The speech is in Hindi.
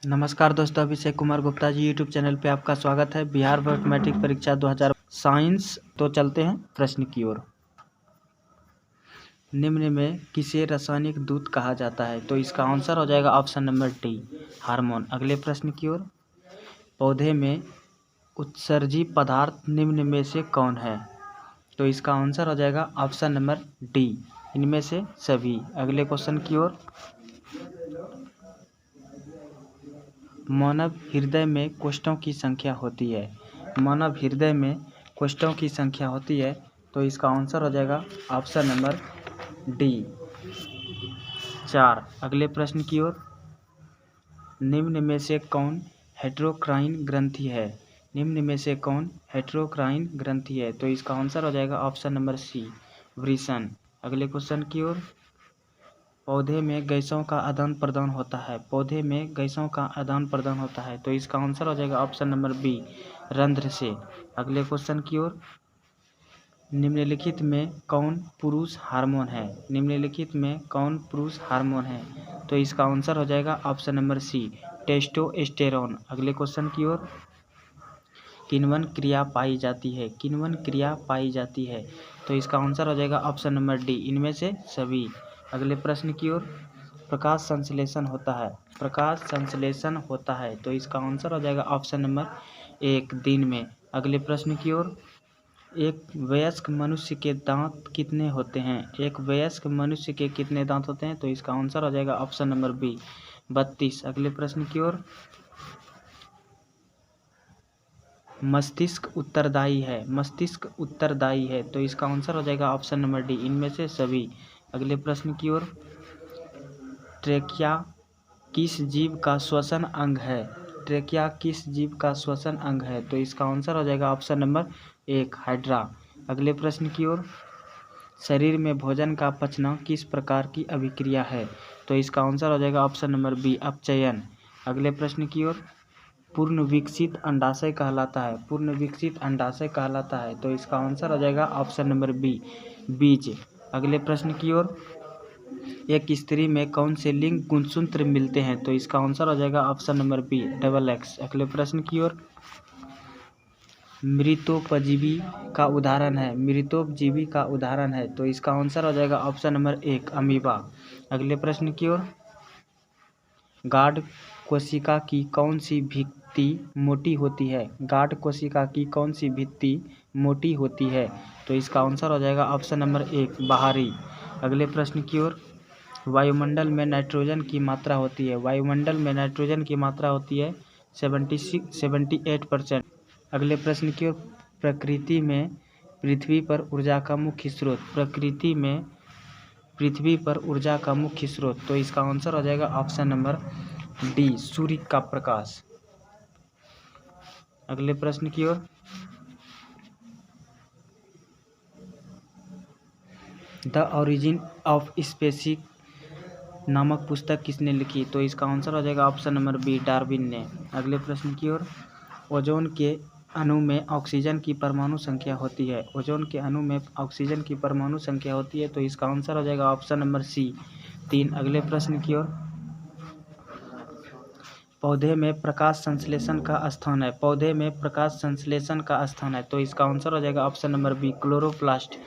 नमस्कार दोस्तों, अभिषेक कुमार गुप्ता जी यूट्यूब चैनल पे आपका स्वागत है। बिहार बोर्ड मैट्रिक परीक्षा 2000 साइंस। तो चलते हैं प्रश्न की ओर। निम्न में किसे रासायनिक दूत कहा जाता है? तो इसका आंसर हो जाएगा ऑप्शन नंबर डी, हार्मोन। अगले प्रश्न की ओर। पौधे में उत्सर्जी पदार्थ निम्न में से कौन है? तो इसका आंसर हो जाएगा ऑप्शन नंबर डी, इनमें से सभी। अगले क्वेश्चन की ओर। मानव हृदय में कोष्ठों की संख्या होती है। मानव हृदय में कोष्ठों की संख्या होती है, तो इसका आंसर हो जाएगा ऑप्शन नंबर डी, 4। अगले प्रश्न की ओर। निम्न में से कौन हेटेरोक्राइन ग्रंथि है? निम्न में से कौन हेटेरोक्राइन ग्रंथि है? तो इसका आंसर हो जाएगा ऑप्शन नंबर सी, वृषण। अगले क्वेश्चन की ओर। पौधे में गैसों का आदान प्रदान होता है। पौधे में गैसों का आदान प्रदान होता है, तो इसका आंसर हो जाएगा ऑप्शन नंबर बी, रंध्र से। अगले क्वेश्चन की ओर। निम्नलिखित में कौन पुरुष हार्मोन है? निम्नलिखित में कौन पुरुष हार्मोन है? तो इसका आंसर हो जाएगा ऑप्शन नंबर सी, टेस्टोस्टेरोन। अगले क्वेश्चन की ओर। किण्वन क्रिया पाई जाती है। किण्वन क्रिया पाई जाती है, तो इसका आंसर हो जाएगा ऑप्शन नंबर डी, इनमें से सभी। अगले प्रश्न की ओर। प्रकाश संश्लेषण होता है। प्रकाश संश्लेषण होता है, तो इसका आंसर हो जाएगा ऑप्शन नंबर एक, दिन में। अगले प्रश्न की ओर। एक वयस्क मनुष्य के दांत कितने होते हैं? एक वयस्क मनुष्य के कितने दांत होते हैं? तो इसका आंसर हो जाएगा ऑप्शन नंबर बी, 32। अगले प्रश्न की ओर। मस्तिष्क उत्तरदायी है। मस्तिष्क उत्तरदायी है, तो इसका आंसर हो जाएगा ऑप्शन नंबर डी, इनमें से सभी। अगले प्रश्न की ओर। ट्रेकिया किस जीव का श्वसन अंग है? ट्रेकिया किस जीव का श्वसन अंग है? तो इसका आंसर हो जाएगा ऑप्शन नंबर एक, हाइड्रा। अगले प्रश्न की ओर। शरीर में भोजन का पचना किस प्रकार की अभिक्रिया है? तो इसका आंसर हो जाएगा ऑप्शन नंबर बी, अपचयन। अगले प्रश्न की ओर। पूर्ण विकसित अंडाशय कहलाता है। पूर्ण विकसित अंडाशय कहलाता है, तो इसका आंसर हो जाएगा ऑप्शन नंबर बी, बीज। अगले प्रश्न की ओर। एक स्त्री में कौन से लिंग गुणसूत्र मिलते हैं? तो इसका आंसर हो जाएगा ऑप्शन नंबर बी, XX। अगले प्रश्न की ओर। मृतोपजीवी का उदाहरण है। मृतोपजीवी का उदाहरण है, तो इसका आंसर हो जाएगा ऑप्शन नंबर एक, अमीबा। अगले प्रश्न की ओर। गाढ़ कोशिका की कौन सी भित्ति मोटी होती है? गाढ़ कोशिका की कौन सी भित्ति मोटी होती है? तो इसका आंसर हो जाएगा ऑप्शन नंबर एक, बाहरी। अगले प्रश्न की ओर। वायुमंडल में नाइट्रोजन की मात्रा होती है। वायुमंडल में नाइट्रोजन की मात्रा होती है 78%। अगले प्रश्न की ओर। प्रकृति में पृथ्वी पर ऊर्जा का मुख्य स्रोत। प्रकृति में पृथ्वी पर ऊर्जा का मुख्य स्रोत, तो इसका आंसर हो जाएगा ऑप्शन नंबर डी, सूर्य का प्रकाश। अगले प्रश्न की ओर। द ओरिजिन ऑफ स्पीसीज नामक पुस्तक किसने लिखी? तो इसका आंसर हो जाएगा ऑप्शन नंबर बी, डार्विन ने। अगले प्रश्न की ओर। ओजोन के अणु में ऑक्सीजन की परमाणु संख्या होती है। ओजोन के अणु में ऑक्सीजन की परमाणु संख्या होती है, तो इसका आंसर हो जाएगा ऑप्शन नंबर सी, 3। अगले प्रश्न की ओर। पौधे में प्रकाश संश्लेषण का स्थान है। पौधे में प्रकाश संश्लेषण का स्थान है, तो इसका आंसर हो जाएगा ऑप्शन नंबर बी, क्लोरोप्लास्ट।